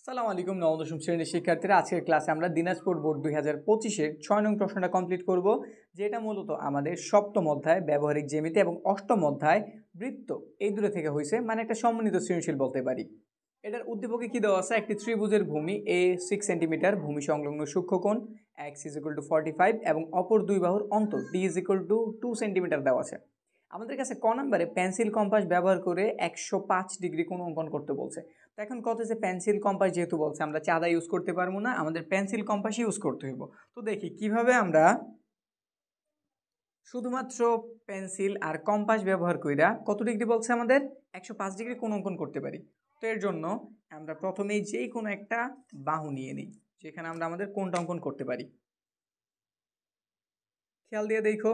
আসসালামু আলাইকুম নবম দশম শ্রেণীর শিক্ষার্থীরা, আজকের ক্লাসে আমরা দিনাজপুর বোর্ড 2025-এর 6 নং প্রশ্নটা কমপ্লিট করব, যেটা মূলত আমাদের সপ্তম অধ্যায় ব্যবহারিক জ্যামিতি এবং অষ্টম অধ্যায় বৃত্ত এই দুটো থেকে হয়েছে, মানে একটা সমন্বিত সৃজনশীল বলতে পারি। এটার উদ্দীপকে কি দেওয়া আছে? একটি ত্রিভুজের ভূমি a 6 সেন্টিমিটার, ভূমি সংলগ্ন সূক্ষ্মকোণ x = 45 এবং অপর দুই বাহুর অন্তর d = 2 সেন্টিমিটার দেওয়া আছে। আমাদের কাছে ক নম্বরে পেন্সিল কম্পাস ব্যবহার করে 105 ডিগ্রি কোণ অঙ্কন করতে বলছে। তো এখন কত যে পেন্সিল কম্পাস যেহেতু বলছে, আমরা চাঁদা ইউজ করতে পারবো না, আমাদের পেন্সিল কম্পাস ইউজ করতে হইব। তো দেখি কিভাবে আমরা শুধুমাত্র পেন্সিল আর কম্পাস ব্যবহার কইরা কত ডিগ্রি বলছে আমাদের 105 ডিগ্রি কোণ অঙ্কন করতে পারি। তো এর জন্য আমরা প্রথমেই যেই কোনো একটা বাহু নিয়ে নিই, যেখানে আমরা আমাদের কোণটা অঙ্কন করতে পারি। খেয়াল দিয়ে দেখো,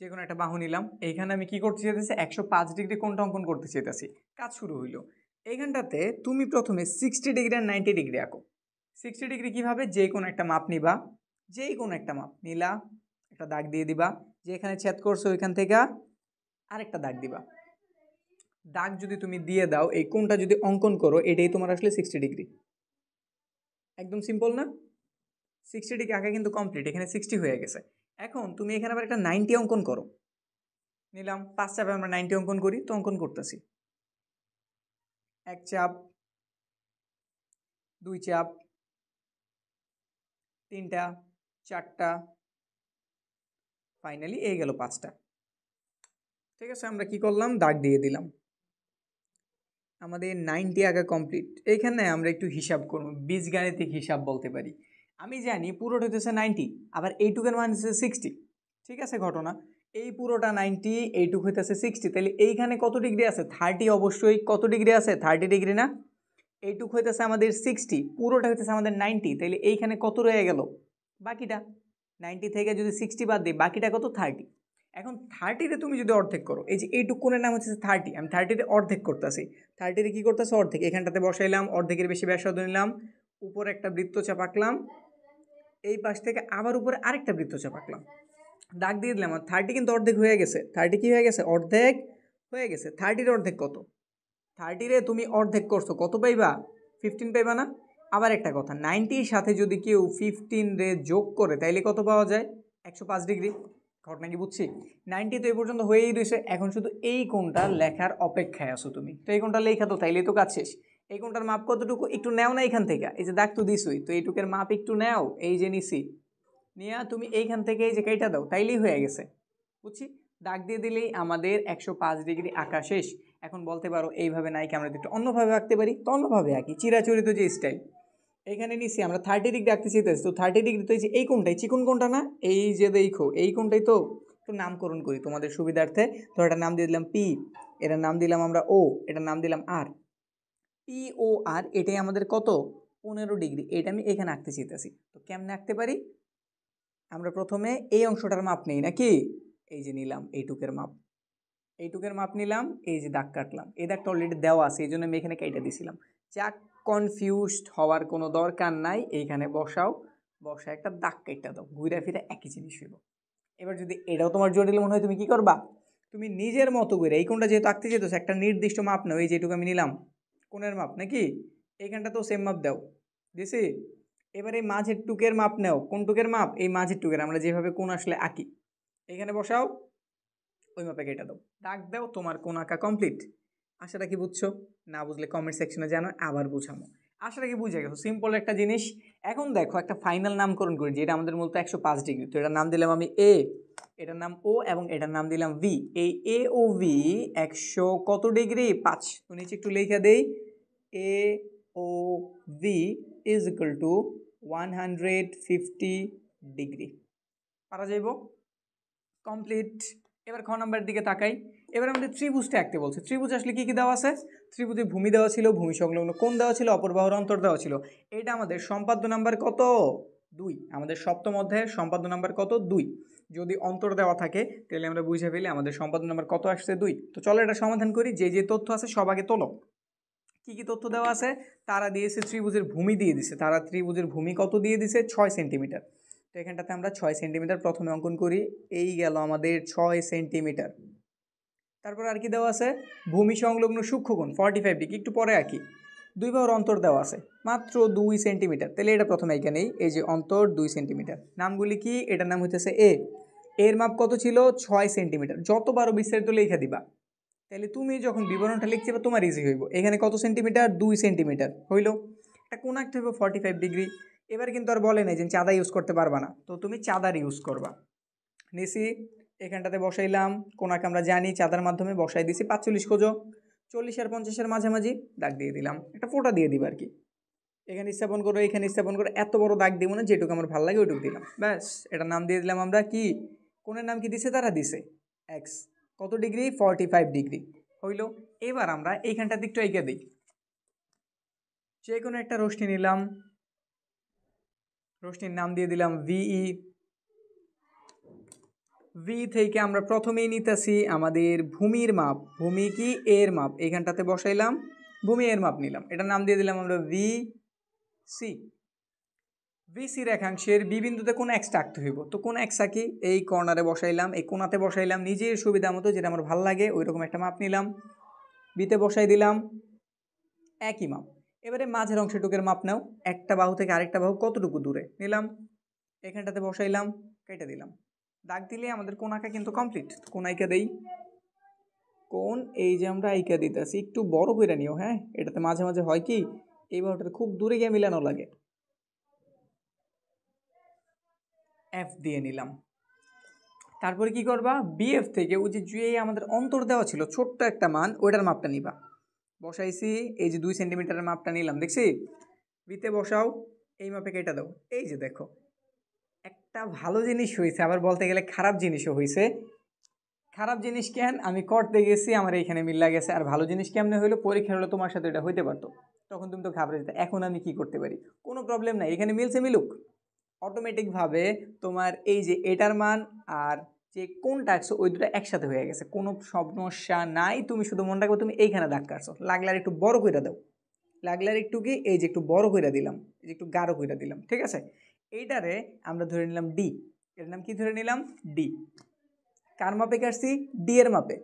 যে কোনো একটা বাহু নিলাম, এইখানে আমি কি করতে চাইতেছি? 105 ডিগ্রি কোণটা অঙ্কন করতে চাইতেছি। কাজ শুরু হইলো। এইখানটাতে তুমি প্রথমে 60 ডিগ্রি আর 90 ডিগ্রি আঁকো। 60 ডিগ্রি কিভাবে? যে কোনো একটা মাপ নিবা, যেই কোনো একটা মাপ নিলা, একটা দাগ দিয়ে দিবা, যেখানে ছেদ করছো ওইখান থেকে আরেকটা দাগ দিবা। দাগ যদি তুমি দিয়ে দাও, এই কোণটা যদি অঙ্কন করো, এটাই তোমার আসলে 60 ডিগ্রি। একদম সিম্পল না? 60 ডিগ্রি আঁকা কিন্তু কমপ্লিট, এখানে 60 হয়ে গেছে। এখন তুমি এখানে আবার একটা 90 অঙ্কন করো। নিলাম 5 চাপে আমরা 90 অঙ্কন করি, তো অঙ্কন করতেছি। 1 চাপ, 2 চাপ, 3টা, 4টা, ফাইনালি এই গেল 5টা। ঠিক আছে, আমরা কি করলাম? দাগ দিয়ে দিলাম। আমাদের 90 আঁকা কমপ্লিট। এইখানে আমরা একটু হিসাব করব, বীজগাণিতিক হিসাব বলতে পারি। আমি জানি পুরোটা হচ্ছে 90, আবার এইটুকের মান হচ্ছে 60। ঠিক আছে, ঘটনা এই পুরোটা 90, এইটুক হইতেছে 60, তাহলে এইখানে কত ডিগ্রি আছে? 30। অবশ্যই কত ডিগ্রি আছে? 30 ডিগ্রি না? এইটুক হইতেছে আমাদের 60, পুরোটা হইতেছে আমাদের 90, তাহলে এইখানে কত রয়ে গেল? বাকিটা। 90 থেকে যদি 60 বাদ দিই, বাকিটা কত? 30। এখন 30-তে তুমি যদি অর্ধেক করো, এই যে এইটুক কোণের নাম হচ্ছে 30, আমি 30-তে অর্ধেক করতেছি। 30-তে কি করতেছে? অর্ধেক। এখানটাতে বসাইলাম, অর্ধেকের বেশি ব্যাসার্ধ নিলাম, উপরে একটা বৃত্তচাপ আঁকলাম, এই পাশ থেকে আবার উপরে আরেকটা বৃত্তচাপ আঁকলাম, দাগ দিয়ে দিলাম। আর 30 কিন্তু অর্ধেক হয়ে গেছে। 30 কি হয়ে গেছে? অর্ধেক হয়ে গেছে। 30-র অর্ধেক কত? 30-রে তুমি অর্ধেক করছো, কত পাইবা? 15 পাইবা না? আবার একটা কথা, 90-র সাথে যদি কেউ 15 রে যোগ করে, তাইলে কত পাওয়া যায়? 105 ডিগ্রি। ঘটনা কি বুঝছি? 90 তো এই পর্যন্ত হয়েই রয়েছে, এখন শুধু এই কোণটা লেখার অপেক্ষায় আছো তুমি। তো এই কোণটা লেখা তো, তাইলেই তো কাজ শেষ। এই কোণটার মাপ কতটুকু একটু নেও না এখান থেকে, এই যে দাগ তো দিছই, তো এইটুকের মাপ একটু নেও, এই যে নিছি, নিয়ে তুমি এইখান থেকে এই যে কেটে দাও, তাইলেই হয়ে গেছে। বুঝছি? দাগ দিয়ে দিলেই আমাদের 105 ডিগ্রি আঁকা শেষ। এখন বলতে পারো এইভাবে নাই কি, আমরা একটু অন্যভাবে আঁকতে পারি? তো অন্যভাবে আঁকি, চিরাচরিত যে স্টাইল। এখানে নিছি আমরা 30 ডিগ্রি আঁকতে চাইতেছি, তো 30 ডিগ্রি তো এই যে এই কোণটাই, চিকন কোণটা না? এই যে দেখো এই কোণটাই তো। একটু নামকরণ করি তোমাদের সুবিধার্থে। তো এটার নাম দিয়ে দিলাম পি, এটার নাম দিলাম আমরা ও, এটার নাম দিলাম আর। পি ও আর, এটাই আমাদের কত? 15 ডিগ্রি। এটা আমি এখানে আঁকতে চাইতেছি। তো কেমনে আঁকতে পারি? আমরা প্রথমে এই অংশটার মাপ নেই নাকি? এই যে নিলাম এইটুকের মাপ, এইটুকের মাপ নিলাম, এই যে দাগ কাটলাম, এই দাগটা অলরেডি দেওয়া আছে, এই জন্য আমি এখানে কেটে দিছিলাম। যাক, কনফিউজড হওয়ার কোনো দরকার নাই, এইখানে বসাও, বসা একটা দাগ কেটে দাও, ঘুরে ফিরে একই জিনিস হইব। এবার যদি এটাও তোমার জটিল মনে হয়, তুমি কি করবা? তুমি নিজের মতো করে, এই কোণটা যেহেতু আঁকতে যেত, একটা নির্দিষ্ট মাপ নাও, এই যেটুকু আমি নিলাম কোণের মাপ নাকি, এইখানটা তো সেম মাপ দাও, দিছি। এবার এই মাঝের টুকের মাপ নাও। কোন টুকের মাপ? এই মাঝের টুকের, আমরা যেভাবে কোণ আসলে আঁকি, এখানে বসাও, ওই মাপে কেটে দাও, দাগ দাও, তোমার কোণ আঁকা কমপ্লিট। আশা রাখি বুঝছো। না বুঝলে কমেন্ট সেকশনে জানো, আবার বুঝামো। আশা রাখি বুঝে গেছো, সিম্পল একটা জিনিস। এখন দেখো একটা ফাইনাল নামকরণ করি, যেটা আমাদের মূলত 105 ডিগ্রি। তো এটার নাম দিলাম আমি এ, এটার নাম ও, এবং এটার নাম দিলাম ভি। এই এ ও ভি 100 কত ডিগ্রি? 5। তো নিচে একটু লেখা দেই, A O V is equal to 150 degree. পারা যাইব? কমপ্লিট। এবার খ নম্বরের দিকে তাকাই। এবার আমাদের ত্রিভুজটা আঁকতে বলছে। ত্রিভুজ আসলে কি কি দেওয়া আছে? ত্রিভুজে ভূমি দেওয়া ছিল, ভূমি সংলগ্ন কোণ দেওয়া ছিল, অপর বাহুর অন্তর দেওয়া ছিল। এটা আমাদের সম্পাদ্য নাম্বার কত? 2। আমাদের সপ্তম অধ্যায়ের সম্পাদ্য নাম্বার কত? 2। যদি অন্তর দেওয়া থাকে, তাহলে আমরা বুঝে ফেলি আমাদের সম্পাদ্য নাম্বার কত আসছে? 2। তো চলো এটা সমাধান করি। যে যে তথ্য আছে সব আগে তোলো। কি কি তথ্য দেওয়া আছে? তারা দিয়েছে ত্রিভুজের ভূমি দিয়ে দিছে, তারা ত্রিভুজের ভূমি কত দিয়ে দিছে? 6 সেন্টিমিটার। তো এখানটাতে আমরা 6 সেন্টিমিটার প্রথমে অঙ্কন করি। এই গেল আমাদের 6 সেন্টিমিটার। তারপর আর কি দেওয়া আছে, ভূমি সংলগ্ন সূক্ষ্মকোণ 45 ডিগ্রি, একটু পরে আঁকি। 2 বাহুর অন্তর দেওয়া আছে মাত্র 2 সেন্টিমিটার। তাহলে এটা প্রথমে এখানে এই যে অন্তর 2 সেন্টিমিটার। নামগুলি কি, এটার নাম হইতেছে এ। এর মাপ কত ছিল, 6 সেন্টিমিটার। যতবারও বিস্তারিত লিখে দিবা, তাহলে তুমি যখন বিবরণটা লিখতে হবে তোমার ইজি হইব। এখানে কত সেন্টিমিটার, 2 সেন্টিমিটার হইল। একটা কোণ আঁকতে হইব 45 ডিগ্রি। এবার কিন্তু আর বলে নাই যে চাঁদা ইউজ করতে পারবা না, তো তুমি চাঁদার ইউজ করবা। নিছি, এখানটাতে বসাইলাম কোণাকে আমরা জানি চাঁদার মাধ্যমে বসাই দিছি 45 খোঁজো। 40 আর 50-এর মাঝামাঝি দাগ দিয়ে দিলাম, একটা ফোঁটা দিয়ে দিবা আর কি। এখানে স্থাপন করো, এখানে স্থাপন করো, এত বড় দাগ দিব না, যেটুকু আমার ভালো লাগে ওইটুকু দিলাম, ব্যাস। এটার নাম দিয়ে দিলাম আমরা কি, কোণের নাম কি দিছে, তারা দিছে এক্স। কত ডিগ্রি, 45 ডিগ্রি হইল। এবার আমরা এইখানটাতে একটু এঁকে দিই। যে কোনো একটা রশ্মি নিলাম, রশ্মির নাম দিয়ে দিলাম ভিই। ভি থেকে আমরা প্রথমেই নিতেছি আমাদের ভূমির মাপ, ভূমি কি এর মাপ, এখানটাতে বসাইলাম, ভূমি এর মাপ নিলাম, এটার নাম দিয়ে দিলাম আমরা ভি সি। ভিসি রেখাংশের বি বিন্দুতে কোন এক্সটা আঁকতে হইব, তো কোন এক্স আঁকি, এই কর্নারে বসাইলাম, এই কোণাতে বসাইলাম, নিজের সুবিধা মতো যেটা আমার ভালো লাগে ওই রকম একটা মাপ নিলাম, বিতে বসাই দিলাম, একই মাপ। এবারে মাঝের অংশটুকের মাপ নাও, একটা বাহু থেকে আরেকটা বাহু কতটুকু দূরে নিলাম, এখানটাতে বসাইলাম, কেটে দিলাম। দাগ দিলে আমাদের কোণ আঁকা কিন্তু কমপ্লিট। কোণ আঁকা দেই, কোণ এই যে আমরা আঁকা দিতেছি, একটু বড় করে নিও, হ্যাঁ, এটাতে মাঝে মাঝে হয় কি এই বাহুটাতে খুব দূরে গিয়ে মিলানো লাগে। এফ দিয়ে নিলাম। তারপরে কি করবা, বিএফ থেকে ওই যে আমাদের অন্তর দেওয়া ছিল ছোট্ট একটা মান, ওইটার মাপটা নিবা। বসাইছি, এই যে 2 সেন্টিমিটারের মাপটা নিলাম, দেখছি, বিতে বসাও, এই মাপে কেটে দাও। এই যে দেখো, একটা ভালো জিনিস হয়েছে, আবার বলতে গেলে খারাপ জিনিসও হয়েছে। খারাপ জিনিস কেন, আমি করতে গেছি আমার এইখানে মিল্লা গেছে, আর ভালো জিনিস কেমনে হইলো, পরীক্ষা হলো তোমার সাথে এটা হইতে পারতো, তখন তুমি তো ঘাবড়ে যেতে। এখন আমি কি করতে পারি, কোনো প্রবলেম নাই, এখানে মিলছে মিলুক, অটোমেটিকভাবে তোমার এই যে এটার মান আর যে কোনটা আঁকছো ওই দুটো একসাথে হয়ে গেছে, কোনো সমস্যা নাই। তুমি শুধু মনে রাখবো তুমি এইখানে দাগ কাটছো, লাগলে আর একটু বড় করে দাও, লাগলে আর একটু কি এই যে একটু বড় করে দিলাম, এই যে একটু গাঢ় করে দিলাম, ঠিক আছে। এইটারে আমরা ধরে নিলাম ডি, এর নাম কি ধরে নিলাম, ডি। কার মাপে কাটছি, ডি এর মাপে।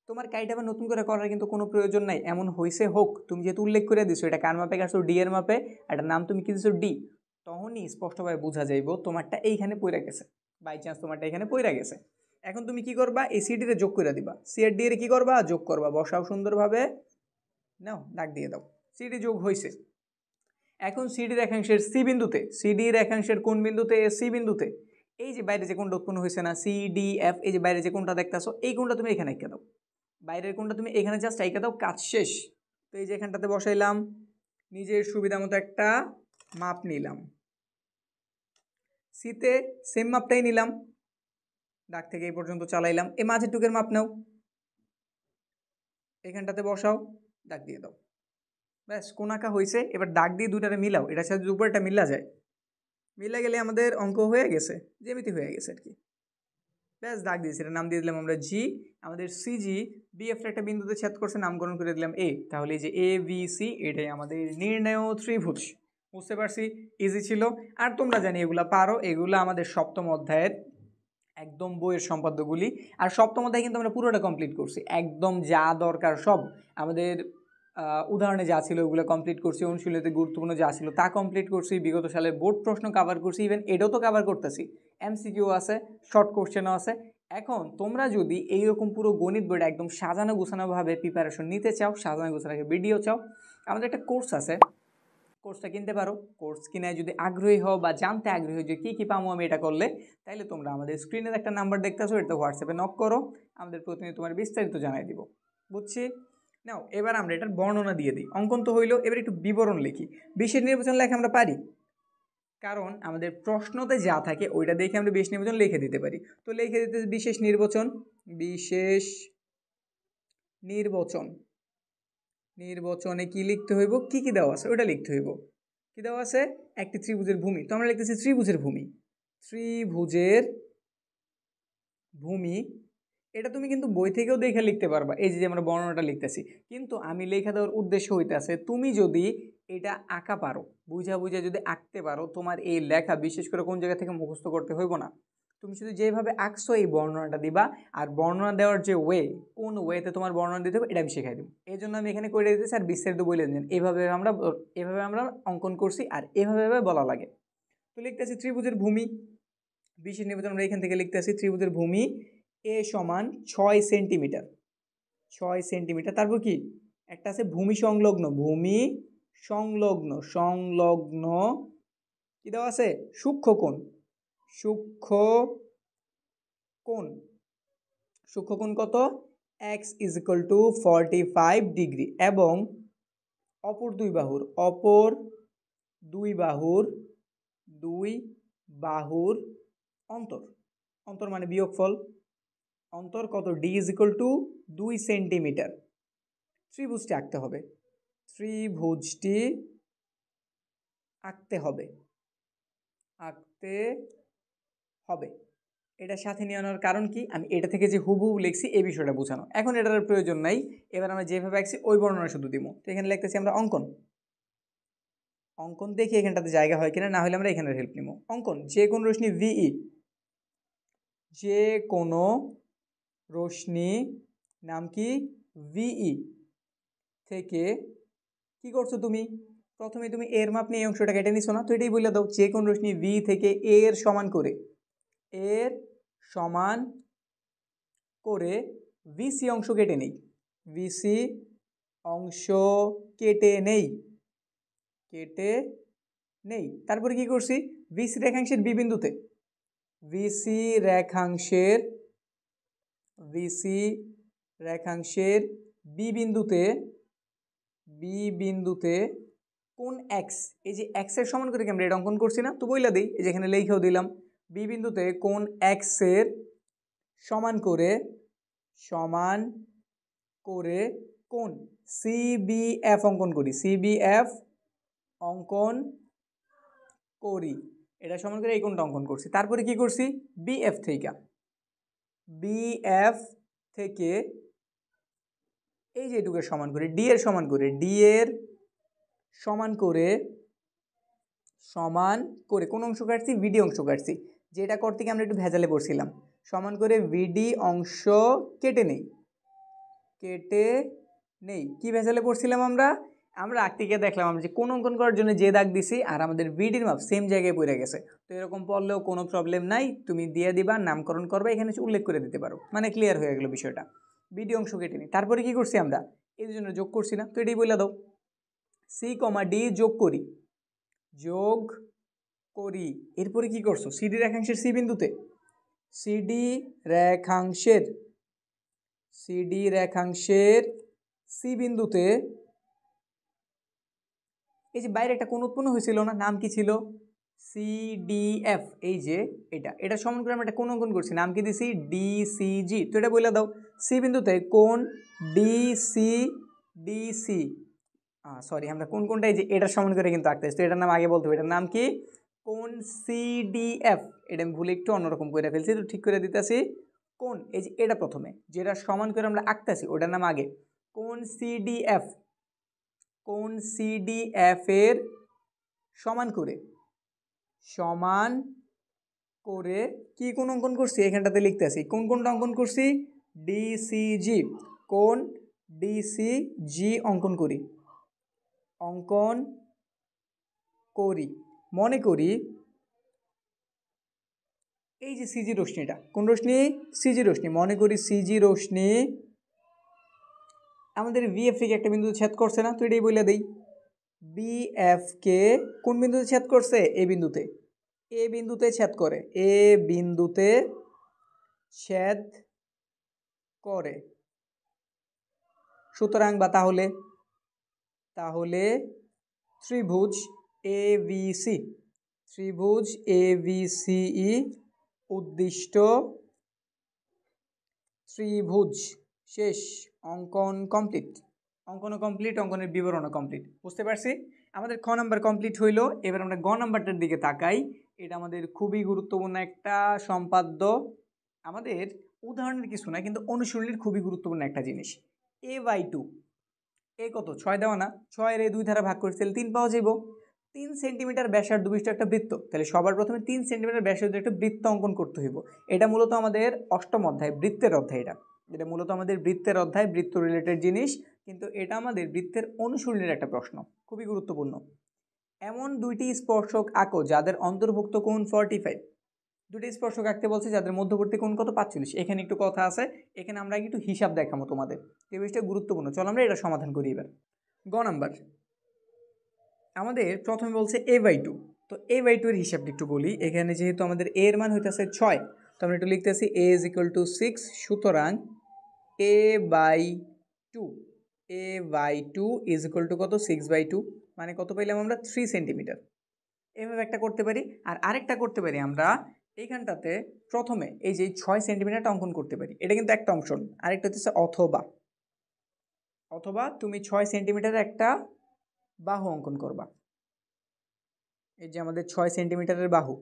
তোমার কাইটা আবার নতুন করে করার কিন্তু কোনো প্রয়োজন নাই, এমন হয়েছে হোক, তুমি যেহেতু উল্লেখ করে দিছো এটা কার মাপে কাটছো, ডি এর মাপে, এটার নাম তুমি কি দিছো, ডি, তখনই স্পষ্টভাবে বোঝা যাইব তোমারটা এইখানে পইরা গেছে, বাই চান্স তোমারটা এখানে পইরা গেছে। এখন তুমি কি করবা, এই সিডি রে যোগ করে দিবা, সি আর ডি এর কি করবা, যোগ করবা, বসাও সুন্দরভাবে, নাও দাগ দিয়ে দাও, সিডি যোগ হয়েছে। এখন সিডি রেখাংশের সি বিন্দুতে, সিডি রেখাংশের কোন বিন্দুতে, সি বিন্দুতে, এই যে বাইরে যে কোণটা উৎপন্ন হয়েছে না, সি ডি এফ, এই যে বাইরে যে কোণটা দেখতেছো এই কোণটা তুমি এখানে এঁকে দাও, বাইরের কোণটা তুমি এখানে জাস্ট এঁকে দাও, কাজ শেষ। তো এই যে এখানটাতে বসাইলাম, নিজের সুবিধা মতো একটা মাপ নিলাম, সিতে সেম মাপটাই নিলাম, দাগ থেকে এই পর্যন্ত চালাইলাম, এই মাঝের টুকের মাপ নাও, এখানটাতে বসাও, দাগ দিয়ে দাও, ব্যাস কোণ আঁকা হয়েছে। এবার দাগ দিয়ে দুটারে মিলাও, এটার সাথে উপরটা মিলা যায়, মিলা গেলে আমাদের অঙ্ক হয়ে গেছে, জ্যামিতি হয়ে গেছে আর কি, ব্যাস দাগ দিয়েছি, এটার নাম দিয়ে দিলাম আমরা জি। আমাদের সিজি বিএফ একটা বিন্দুতে ছেদ করছে, নামকরণ করে দিলাম এ, তাহলে এই যে এ বি সি এটাই আমাদের নির্ণেয় ত্রিভুজ। বুঝতে পারছি, ইজি ছিল। আর তোমরা জানি এগুলা পারো, এগুলো আমাদের সপ্তম অধ্যায়ের একদম বইয়ের সম্পাদ্যগুলি। আর সপ্তম অধ্যায় কিন্তু আমরা পুরোটা কমপ্লিট করছি, একদম যা দরকার সব আমাদের উদাহরণে যা ছিল ওগুলো কমপ্লিট করছি, অনুশীলনীতে গুরুত্বপূর্ণ যা ছিল তা কমপ্লিট করছি, বিগত সালের বোর্ড প্রশ্ন কভার করছি, ইভেন এটাও তো কভার করতেছি, এমসিকিউ আছে, শর্ট কোশ্চেনও আছে। এখন তোমরা যদি এইরকম পুরো গণিত বইটা একদম সাজানো গোছানোভাবে প্রিপারেশন নিতে চাও, সাজানো গোছানো ভিডিও চাও, আমাদের একটা কোর্স আছে, কোর্সটা কিনতে পারো। কোর্স কিনে যদি আগ্রহী হও বা জানতে আগ্রহী যে কী কী পাবো আমি এটা করলে, তাইলে তোমরা আমাদের স্ক্রিনের একটা নাম্বার দেখতেছো, এটা হোয়াটসঅ্যাপে নক করো, আমাদের প্রতিনিধি তোমার বিস্তারিত জানাই দিব। বুঝছি, নাও এবার আমরা এটার বর্ণনা দিয়ে দিই। অঙ্কন তো হইলো, এবার একটু বিবরণ লিখি। বিশেষ নির্বাচন লেখা আমরা পারি, কারণ আমাদের প্রশ্নতে যা থাকে ওইটা দেখে আমরা বিশেষ নির্বাচন লিখে দিতে পারি। তো লিখে দিতে বিশেষ নির্বাচন, বিশেষ নির্বাচন, নির্বাচনে কি লিখতে হইব, কি কি দেওয়া আছে ওইটা লিখতে হইব। কি দেওয়া আছে, একটি ত্রিভুজের ভূমি, তো আমরা লিখতেছি ত্রিভুজের ভূমি, ত্রিভুজের ভূমি। এটা তুমি কিন্তু বই থেকেও দেখে লিখতে পারবা, এই যে আমরা বর্ণনাটা লিখতেছি, কিন্তু আমি লেখা দেওয়ার উদ্দেশ্য হইতেছে তুমি যদি এটা আঁকা পারো, বুঝা বুঝা যদি আঁকতে পারো, তোমার এই লেখা বিশেষ করে কোন জায়গা থেকে মুখস্থ করতে হইব না, তুমি শুধু যেভাবে আঁকছো এই বর্ণনাটা দিবা, আর বর্ণনা দেওয়ার যে ওয়ে, কোন ওয়েতে তোমার বর্ণনা দিতে হবে এটা আমি শেখাই দেবো। এই জন্য আমি এখানে করে দিতেছি, আর বিস্তারিত বলে দিন এভাবে আমরা অঙ্কন করছি আর এভাবে বলা লাগে। তো লিখতেছি ত্রিভুজের ভূমি, বিশেষ নিবেদন আমরা এখান থেকে লিখতেছি ত্রিভুজের ভূমি এ সমান 6 সেন্টিমিটার, 6 সেন্টিমিটার। তারপর কি একটা আছে ভূমি সংলগ্ন, ভূমি সংলগ্ন, সংলগ্ন কি দেওয়া আছে সূক্ষ্মকোণ, সূক্ষ্মকোণ, সূক্ষ্মকোণ কত x = 45 ডিগ্রি, এবং অপর দুই বাহুর অন্তর, অন্তর মানে বিয়োগফল, অন্তর কত d = 2 সেন্টিমিটার। ত্রিভুজটি আঁকতে হবে, ত্রিভুজটি আঁকতে হবে, আঁকতে হবে। এটা সাথে নিয়ে আনার কারণ কি, আমি এটা থেকে যে হুবহু লিখছি এই বিষয়টা বোঝানো। এখন এটার প্রয়োজন নাই, এবার আমরা যেভাবে আঁকছি ওই বর্ণনা শুধু দিব। তো এখানে লিখতেছি আমরা অঙ্কন, অঙ্কন দেখি এখানটাতে জায়গা হয় কিনা, না হলে আমরা এখানে হেল্প নিব। অঙ্কন, যে কোনো রশ্মি ভিই, যে কোনো রশ্মি নাম কি ভিই থেকে কি করছো তুমি, প্রথমে তুমি এর মাপ নিয়ে এই অংশটা কেটে নিছো না, তো এটাই বলে দাও যে কোন রশ্মি ভি থেকে এর সমান করে, এর সমান করে ভিসি অংশ কেটে নেই, ভিসি অংশ কেটে নেই, কেটে নেই। তারপরে কি করছি, ভিসি রেখাংশের বি বিন্দুতে, ভিসি রেখাংশের বি বিন্দুতে কোন এক্স, এই যে এক্স এর সমান করে কি আমরা এটা অঙ্কন করছি না, তো বইলা দিই, এই যে এখানে লিখেও দিলাম, বি বিন্দুতে কোন এক্স এর সমান করে কোন সিবিএফ অঙ্কন করি, সিবিএফ অঙ্কন করি, এটা সমান করে এই কোনটা অঙ্কন করছি। তারপরে কি করছি, বিএফ থেকে এই যে এটুকে সমান করে ডি এর সমান কোন অংশ কাটছি, ভিডি অংশ কাটছি, যেটা করতে গিয়ে আমরা একটু ভেজালে পড়ছিলাম, সমান করে ভিডি অংশ কেটে নেই, কি ভেজালে পড়ছিলাম আমরা আঁকতে গিয়ে দেখলাম আমরা যে কোন অঙ্কন করার জন্য যে দাগ দিছি আর আমাদের ভিডির মাপ সেম জায়গায় পড়ে গেছে। তো এরকম পড়লেও কোনো প্রবলেম নাই, তুমি দিয়ে দিবা, নামকরণ করবে, এখানে উল্লেখ করে দিতে পারো, মানে ক্লিয়ার হয়ে গেল বিষয়টা। ভিডি অংশ কেটে নিই। তারপরে কি করছি আমরা, এই জন্য যোগ করছি না, তো এটাই বলে দাও, সি কমা ডি যোগ করি। এরপরে কি করছো, সিডি রেখাংশের সি বিন্দুতে, সিডি রেখাংশের সি বিন্দুতে এই যে বাইরে একটা কোণ উৎপন্ন হয়েছিল না, নাম কি ছিল, সিডিএফ, এই যে এটা সমান করে আমরা একটা কোণ অঙ্কন করছি, নাম কি দিছি ডিসিজি। তো এটা বলে দাও, সি বিন্দুতে কোণ ডিসি, সরি আমরা কোনটা এই যে এটার সমান করে কিন্তু আঁকতেছি, তো এটার নাম আগে বলতে হবে, এটার নাম কি কোণ সিডিএফ। এটা আমি ভুলে একটু অন্যরকম করে ফেলছি, তো ঠিক করে দিতেছি, কোণ এই যে এটা প্রথমে যেটা সমান করে আমরা আঁকতেছি ওটার নাম আগে, কোণ সিডিএফ এর সমান করে কি কোণ অঙ্কন করছি, এখানটাতে লিখতেছি কোনটা অঙ্কন করছি, ডিসিজি, কোণ ডিসিজি অঙ্কন করি, মনে করি এই যে সিজি রশ্মিটা, কোন রশ্মি, সিজি রশ্মি, মনে করি সিজি রশ্মি আমাদের ভিএফ থেকে একটা বিন্দুতে ছেদ করছে না, তো এটাই বলে দেই, বিএফ কে কোন বিন্দুতে ছেদ করছে, এ বিন্দুতে ছেদ করে, সুতরাং বা তাহলে ত্রিভুজ এবিসি উদ্দিষ্ট ত্রিভুজ, শেষ, অঙ্কন কমপ্লিট, অঙ্কনের বিবরণ কমপ্লিট। বুঝতে পারছি, আমাদের খ নাম্বার কমপ্লিট হইলো। এবার আমরা গ নাম্বারটার দিকে তাকাই। এটা আমাদের খুবই গুরুত্বপূর্ণ একটা সম্পাদ্য, আমাদের উদাহরণের কিছু না কিন্তু অনুশীলনীর খুবই গুরুত্বপূর্ণ একটা জিনিস। a/2 এ কত 6 দেওয়া না, 6 এর 2 দ্বারা ভাগ করে দিলে 3 পাওয়া যাইব। 3 সেন্টিমিটার ব্যাসার্ধ বিশিষ্ট একটা বৃত্ত, তাহলে সবার প্রথমে 3 সেন্টিমিটার ব্যাসার্ধ একটা বৃত্ত অঙ্কন করতে হইব। এটা মূলত আমাদের অষ্টম অধ্যায়, বৃত্তের অধ্যায়। এটা মূলত আমাদের বৃত্তের অধ্যায়, বৃত্ত রিলেটেড জিনিস, কিন্তু এটা আমাদের বৃত্তের অনুশীলনের একটা প্রশ্ন, খুবই গুরুত্বপূর্ণ। এমন দুইটি স্পর্শক আঁকো যাদের অন্তর্ভুক্ত কোণ 45। দুটি স্পর্শক আঁকতে বলছে যাদের মধ্যবর্তী কোণ কত, 45। এখানে একটু কথা আছে, এখানে আমরা একটু হিসাব দেখাবো তোমাদের, এই বিষয়টা গুরুত্বপূর্ণ। চলো আমরা এটা সমাধান করি এবার। গ নাম্বার আমাদের প্রথমে বলছে a/2, তো a/2 এর হিসাবটা একটু বলি। এখানে যেহেতু আমাদের a এর মান হইতেছে 6, তো আমরা একটু লিখতেছি a = 6, সুতরাং a/2 = কত, 6/2, মানে কত পাইলাম আমরা, 3 সেন্টিমিটার। এভাবে একটা করতে পারি। আর আরেকটা করতে পারি আমরা, এইখানটাতে প্রথমে এই যে 6 সেন্টিমিটারটা অঙ্কন করতে পারি, এটা কিন্তু একটা অংশ। আরেকটা হচ্ছে অথবা তুমি 6 সেন্টিমিটারের একটা বাহু অঙ্কন করবা। এই যে আমাদের 6 সেন্টিমিটারের বাহু,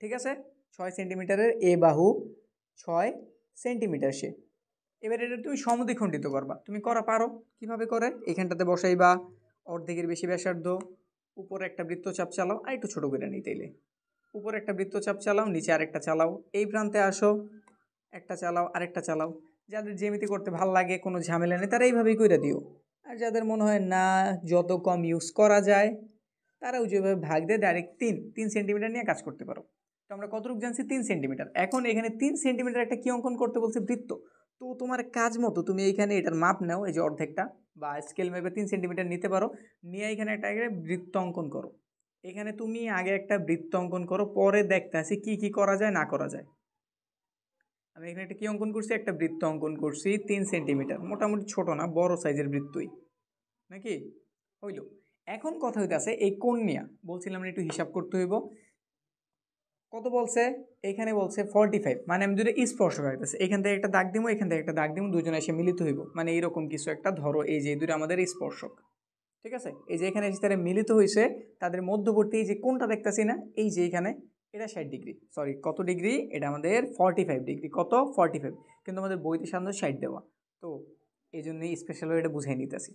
ঠিক আছে, 6 সেন্টিমিটারের এ বাহু 6 সেন্টিমিটার সে। এবার এটা তুমি সমদ্বিখণ্ডিত করবা, তুমি করা পারো। কিভাবে করে, এখানটাতে বসাইবা অর্ধেকের বেশি ব্যাসার্ধ, উপরে একটা বৃত্তচাপ চালাও, আর একটু ছোটো করে নিতে এলে উপরে একটা বৃত্তচাপ চালাও, নিচে আরেকটা চালাও, এই প্রান্তে আসো, একটা চালাও, আরেকটা চালাও। যাদের জ্যামিতি করতে ভাল লাগে, কোনো ঝামেলা নেই, তারা এইভাবেই করে দিও। আর যাদের মনে হয় না যত কম ইউজ করা যায়, তারাও যেভাবে ভাগ দেয় ডাইরেক্ট 3 সেন্টিমিটার নিয়ে কাজ করতে পারো। তো আমরা কতটুকু জানছি, 3 সেন্টিমিটার। এখন এখানে 3 সেন্টিমিটার একটা কি অঙ্কন করতে বলছে, বৃত্ত। তো তোমার কাজ মতো তুমি এইখানে এটার মাপ নাও, এই যে অর্ধেকটা বা স্কেল মেপে 3 সেন্টিমিটার নিতে পারো, নিয়ে এখানে একটা বৃত্ত অঙ্কন করো। এখানে তুমি আগে একটা বৃত্ত অঙ্কন করো, পরে দেখতে আসি কি কি করা যায় না করা যায়। আমি এখানে একটা কি অঙ্কন করছি, একটা বৃত্ত অঙ্কন করছি 3 সেন্টিমিটার, মোটামুটি ছোট না, বড় সাইজের বৃত্তই নাকি হইল। এখন কথা হইতেছে এই কোণ নিয়ে, বলছিলাম একটু হিসাব করতে হইব। কত বলছে, এখানে বলছে 45, মানে আমি দুটো স্পর্শক রাখতেছি, এখান থেকে একটা দাগ দিব, এখান থেকে একটা দাগ দিব, দুজনে এসে মিলিত হইব, মানে এইরকম কিছু একটা ধরো। এই যে দুটো আমাদের স্পর্শক, ঠিক আছে, এই যে এখানে এসে তারা মিলিত হয়েছে, তাদের মধ্যবর্তী এই যে কোণটা দেখতেছি না, এই যে এখানে, এটা 60 ডিগ্রি, সরি কত ডিগ্রি, এটা আমাদের 45 ডিগ্রি, কত 45, কিন্তু আমাদের বইতে সাধারণত 60 দেওয়া, তো এই জন্যই স্পেশাল এটা বুঝাই নিতেছি।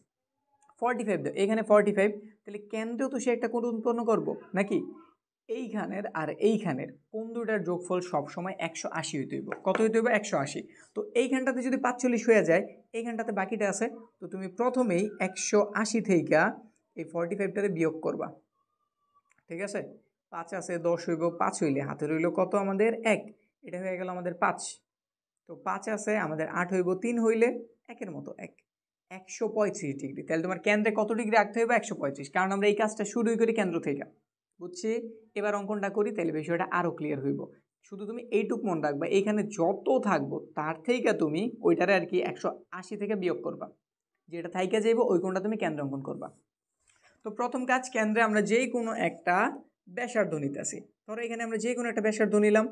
45 দেয়, এখানে 45, তাহলে কেন্দ্রেও তো সে একটা কোণ উৎপন্ন করবো নাকি। এইখানের আর এইখানের কোণ দুটার যোগফল সবসময় 180 হইতে হইব। কত হইতে হইব, 180। তো এইখানটাতে যদি 45 হয়ে যায়, এইখানটাতে বাকিটা আছে, তো তুমি প্রথমেই 180 থেকে এই 45টারে বিয়োগ করবা, ঠিক আছে। 5 আছে, 10 হইব, 5 হইলে হাতে রইল কত আমাদের 1, এটা হয়ে গেল আমাদের 5। তো 5 আছে আমাদের 8 হইব, 3 হইলে 1-এর মতো 1, 135 ডিগ্রি। তাহলে তোমার কেন্দ্রে কত ডিগ্রি রাখতে হবে, 135, কারণ আমরা এই কাজটা শুরুই করি কেন্দ্র থেকে, বুঝছি। এবার অঙ্কনটা করি, তাহলে বিষয়টা আরও ক্লিয়ার হইব। শুধু তুমি এইটুক মনে রাখবা, এইখানে যত থাকবো তার থেকে তুমি ওইটারে আর কি 180 থেকে বিয়োগ করবা, যেটা থাইকা যাইব ওই কোণটা তুমি কেন্দ্র অঙ্কন করবা। তো প্রথম কাজ, কেন্দ্রে আমরা যেই কোনো একটা ব্যাসার্ধ নিতেছি। ধরো এখানে আমরা যে কোনো একটা ব্যাসার্ধ নিলাম,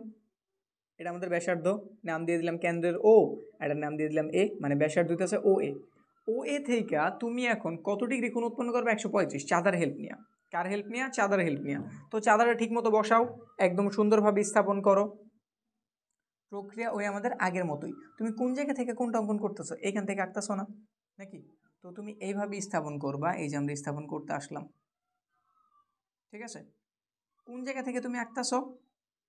এটা আমাদের ব্যাসার্ধ, নাম দিয়ে দিলাম কেন্দ্রের ও, এটার নাম দিয়ে দিলাম এ, মানে ব্যাসার্ধ হইতেছে ও এ থেকে তুমি এখন কত ডিগ্রি কোণ উৎপন্ন করবে, 135, চাঁদার হেল্প নিয়ে। কার হেল্প নিয়ে, চাঁদার হেল্প নিয়ে। তো চাঁদাটা ঠিক মতো বসাও, একদম সুন্দরভাবে স্থাপন করো, প্রক্রিয়া ওই আমাদের আগের মতোই। তুমি কোন জায়গা থেকে কোনটা অঙ্কন করতেছো, এখান থেকে আঁকতেছো না নাকি, তো তুমি এইভাবে স্থাপন করবা। এই যে আমরা স্থাপন করতে আসলাম, ঠিক আছে। কোন জায়গা থেকে তুমি আঁকতেছো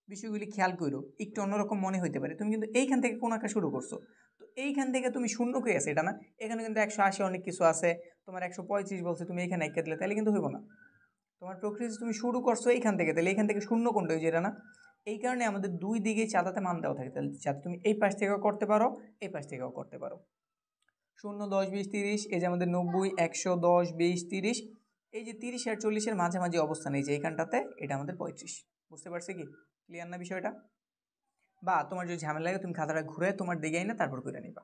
বিষয়গুলি খেয়াল করো, একটু অন্যরকম মনে হইতে পারে। তুমি কিন্তু এইখান থেকে কোন আঁকা শুরু করছো, তো এইখান থেকে তুমি শূন্য কই আছে এটা না, এখানে কিন্তু 180 অনেক কিছু আছে, তোমার 135 বলছে, তুমি এখানে এঁকে দিলে, তাহলে কিন্তু হইব না। তোমার প্রক্রিয়া তুমি শুরু করছো এইখান থেকে, তাহলে এইখান থেকে শূন্য কোনটা, ওই যেটা না। এই কারণে আমাদের দুই দিকে চাঁদাতে মান দেওয়া থাকে, তাহলে যাতে তুমি এই পাশ থেকেও করতে পারো, এই পাশ থেকেও করতে পারো। 0, 10, 20, 30, এই যে আমাদের 90, 100, 10, 20, 30, এই যে 30 আর 40-এর মাঝামাঝি অবস্থান, এই যে এইখানটাতে, এটা আমাদের 35। বুঝতে পারছি কি, ক্লিয়ার না বিষয়টা? বা তোমার যদি ঝামেলা লাগে, তুমি খাতাটা ঘুরে তোমার দিকে না তারপর করে নিবা।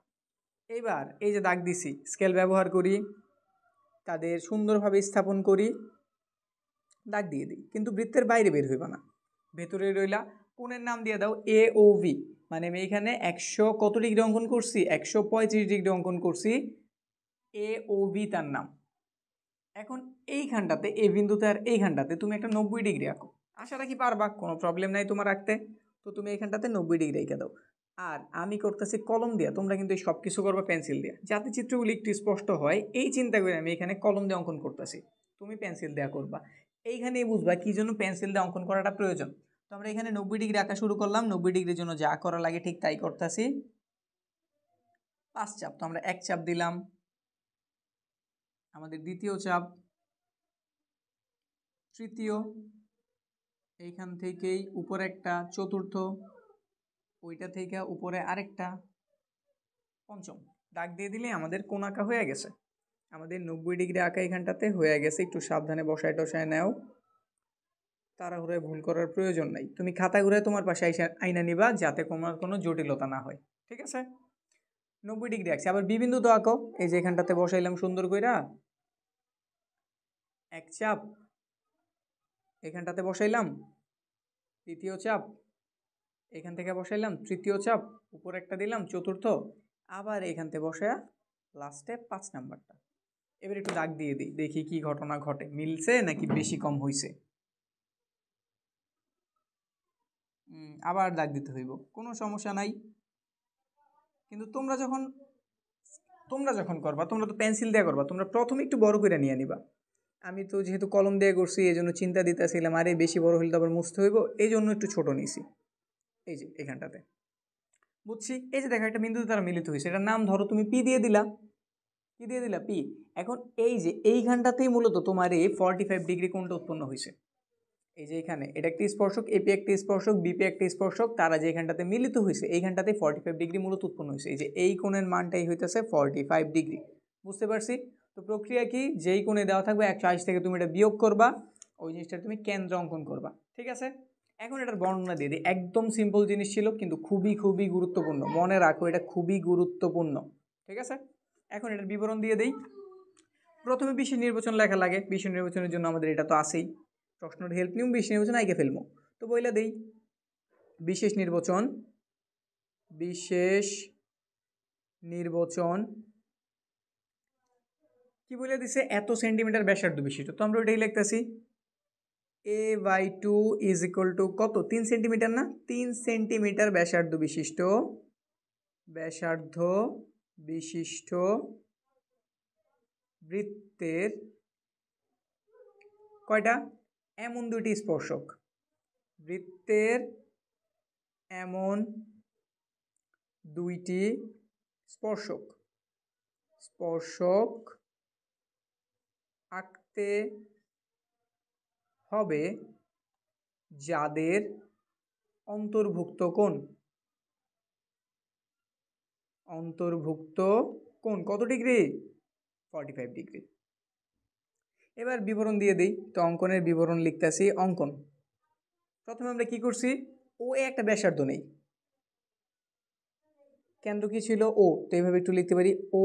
এইবার এই যে দাগ দিছি, স্কেল ব্যবহার করি, তাদের সুন্দরভাবে স্থাপন করি, দাগ দিয়ে দিই, কিন্তু বৃত্তের বাইরে বের হইবা না, ভেতরে রইলা। কোণের নাম দিয়ে দাও এ ও ভি, মানে আমি এখানে 100 কত ডিগ্রি অঙ্কন করছি, 135 ডিগ্রি অঙ্কন করছি, এ ও ভি তার নাম। এখন এইখানটাতে এই বিন্দুতে আর এইখানটাতে তুমি একটা 90 ডিগ্রি আঁকো, আশা রাখি পারবা, কোনো প্রবলেম নাই তোমার রাখতে। তো তুমি এইখানটাতে 90 ডিগ্রি এঁকে দাও। আর আমি করতেছি কলম দিয়ে, তোমরা কিন্তু সব কিছু করবা পেন্সিল দিয়ে, যাতে চিত্রগুলি একটু স্পষ্ট হয়, এই চিন্তা করে আমি এখানে কলম দিয়ে অঙ্কন করতেছি। তুমি পেন্সিল দেওয়া করবা। এইখানেই বুঝবা কি জন্য পেন্সিল দিয়ে অঙ্কন করাটা প্রয়োজন। তো আমরা এখানে 90 ডিগ্রি আঁকা শুরু করলাম, 90 ডিগ্রির জন্য যা করা লাগে ঠিক তাই করতেছি। 5 চাপ, তো আমরা 1 চাপ দিলাম, আমাদের দ্বিতীয় চাপ, তৃতীয়, এইখান থেকেই উপরে একটা, চতুর্থ, ওইটা থেকে উপরে আরেকটা, পঞ্চম। দাগ দিয়ে দিলে আমাদের কোণ আঁকা হয়ে গেছে। আমাদের 90 ডিগ্রি আঁকা এখানটাতে হয়ে গেছে। একটু সাবধানে বসায় টসায় নাও, তাড়াহুড়োয় ভুল করার প্রয়োজন নাই। তুমি খাতা ঘুরে তোমার পাশে আইনা নিবা যাতে তোমার কোনো জটিলতা না হয়, ঠিক আছে? 90 ডিগ্রি আঁকছি, আবার বিবিন্দু তো আঁকো। এই যে এখানটাতে বসাইলাম সুন্দর কইরা, 1 চাপ, এখানটাতে বসাইলাম, দ্বিতীয় চাপ, এখান থেকে বসাইলাম, তৃতীয় চাপ, উপরে একটা দিলাম, চতুর্থ, আবার এখান থেকে বসায়া লাস্টে 5 নাম্বারটা। এবার একটু দাগ দিয়ে দিই, দেখি কি ঘটনা ঘটে, মিলছে নাকি বেশি কম হইছে। আবার দাগ দিতে হইব, কোনো সমস্যা নাই। কিন্তু তোমরা যখন করবা, তোমরা তো পেন্সিল দিয়ে করবা, তোমরা প্রথমে একটু বড় করে নিয়ে নিবা। আমি তো যেহেতু কলম দিয়ে করছি এই জন্য চিন্তা দিতেছিলাম আরে বেশি বড় হইলে তো আবার মুছতে হইব, এই জন্য একটু ছোট নিয়েছি। এই যে এখানটাতে বুঝছি, এই যে দেখো একটা বিন্দুতে তারা মিলিত হয়েছে, এটার নাম ধরো তুমি পি দিয়ে দিলা। কি দিয়ে দিলা? পি। এখন এই যে এইখানটাতেই মূলত তোমার এই 45 ডিগ্রি কোণটা উৎপন্ন হয়েছে। এই যে এখানে এটা একটি স্পর্শক, এপি একটি স্পর্শক, বিপি একটি স্পর্শক, তারা যে এখানটাতে মিলিত হয়েছে এইখানটাতে 45 ডিগ্রি মূলত উৎপন্ন হয়েছে। এই যে এই কোণের মানটাই হইতেছে 45 ডিগ্রি। বুঝতে পারছি? তো প্রক্রিয়া কি, যেই কোণে দেওয়া থাকবে 180 থেকে তুমি এটা বিয়োগ করবা, ওই জিনিসটা তুমি কেন্দ্র অঙ্কন করবা, ঠিক আছে? এখন এটার বর্ণনা দিয়ে দিই। একদম সিম্পল জিনিস ছিল কিন্তু খুবই খুবই গুরুত্বপূর্ণ, মনে রাখো এটা খুবই গুরুত্বপূর্ণ, ঠিক আছে? এখন এটার বিবরণ দিয়ে দেই। প্রথমে বিশেষ নির্বাচন লেখা লাগে, বিশেষ নির্বাচনের জন্য আমাদের এটা তো আছেই। প্রশ্নের হেল্প নিউম, বিশেষ নির্বাচন আইকে ফেলবো, তো বইলা দেই। বিশেষ নির্বাচন, বিশেষ নির্বাচন কি বলে দিছে, এত সেন্টিমিটার ব্যাসার্ধ বিশিষ্ট। তো আমরা ওইটাই লিখতেছি, a/2 ইজ ইকুয়াল টু কত, 3 সেন্টিমিটার না, 3 সেন্টিমিটার ব্যাসার্ধ বিশিষ্ট বৃত্তের কয়টা, এমন দুটি স্পর্শক, বৃত্তের এমন দুইটি স্পর্শক আঁকতে হবে যাদের অন্তর্ভুক্ত কোণ কত ডিগ্রি, 45 ডিগ্রি। এবার বিবরণ দিয়ে দিই। তো অঙ্কনের বিবরণ লিখতেছি। অঙ্কন, প্রথমে আমরা কি করছি, ও এ একটা ব্যাসার্ধ নেই, কেন্দ্র কি ছিল ও, তো এইভাবে একটু লিখতে পারি, ও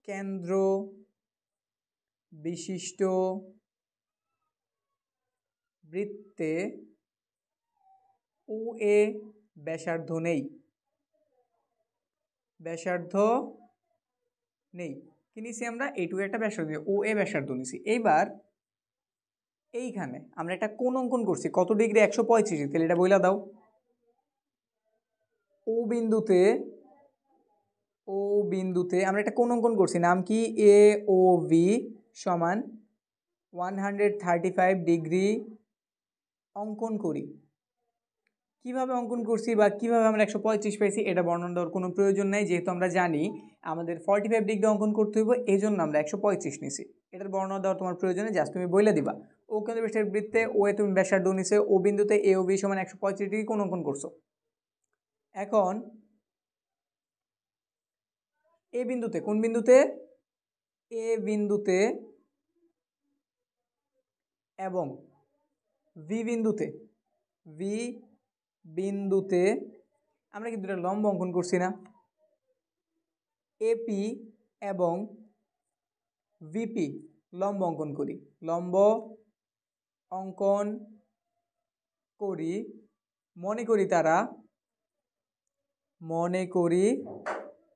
কেন্দ্র বিশিষ্ট বৃত্তে ও এ ব্যাসার্ধ নেই, কি নিছি আমরা, এইটুকু একটা ব্যাসার্ধ, ও এ ব্যাসার্ধ নিছি। এইবার এইখানে আমরা একটা কোণ অঙ্কন করছি, কত ডিগ্রি, 135 ডিগ্রি। তাহলে এটা বইলা দাও, ও বিন্দুতে আমরা একটা কোণ অঙ্কন করছি, নাম কি, এ ও ভি সমান 135 ডিগ্রি অঙ্কন করি। কিভাবে অঙ্কন করছি বা কিভাবে আমরা 135 পাইছি এটা বর্ণনা দেওয়ার কোনো প্রয়োজন নেই, যেহেতু আমরা জানি আমাদের 45 ডিগ্রি অঙ্কন করতে হইব, এই জন্য আমরা 135 নিছি। এটার বর্ণনা দেওয়ার তোমার প্রয়োজনে জাস্ট তুমি বইলে দিবা, ও কেন্দ্র বিশিষ্ট বৃত্তে ও এ তুমি ব্যাসার্ধ নিছে, ও বিন্দুতে এ ও বি সমান 135 ডিগ্রি কোণ অঙ্কন করছো। এখন এ বিন্দুতে, কোন বিন্দুতে, এ বিন্দুতে এবং ভি বিন্দুতে আমরা কিন্তু একটা লম্ব অঙ্কন করছি না, এপি এবং ভিপি লম্ব অঙ্কন করি, মনে করি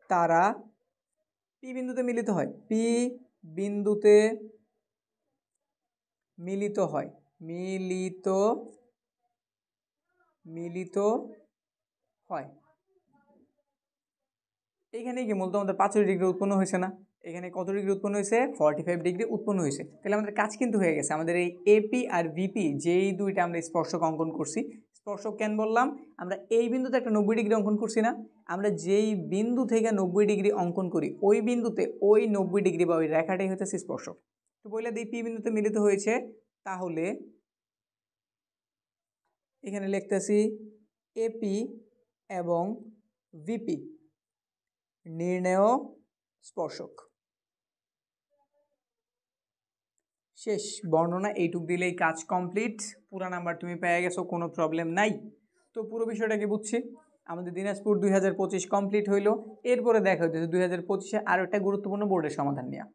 তারা পি বিন্দুতে মিলিত হয়, মিলিত হয়। এইখানে কি মূলত আমাদের 45 ডিগ্রি উৎপন্ন হয়েছে না, এখানে কত ডিগ্রি উৎপন্ন হয়েছে? 45 ডিগ্রি উৎপন্ন হয়েছে। তাহলে আমাদের কাজ কিন্তু হয়ে গেছে। আমাদের এই এপি আর ভিপি যেই দুইটা আমরা স্পর্শক অঙ্কন করছি, স্পর্শক কেন বললাম? আমরা এই বিন্দুতে একটা 90 ডিগ্রি অঙ্কন করছি না? আমরা যেই বিন্দু থেকে 90 ডিগ্রি অঙ্কন করি ওই বিন্দুতে ওই 90 ডিগ্রি বা ওই রেখাটাই হচ্ছে স্পর্শক। তো বলে দিই পি বিন্দুতে মিলিত হয়েছে, তাহলে এখানে লিখতেছি এপি এবং ভিপি নির্ণেয় স্পর্শক। শেষ, বর্ণনা এইটুক দিলেই কাজ কমপ্লিট। পুরা নাম্বার তুমি পেয়ে গেছো, কোনো প্রবলেম নাই। তো পুরো বিষয়টাকে বুঝছি। আমাদের দিনাজপুর 2025 কমপ্লিট হইলো। এরপরে দেখা হইতেছে 2025-এ আরও একটা গুরুত্বপূর্ণ বোর্ডের সমাধান নিয়ে।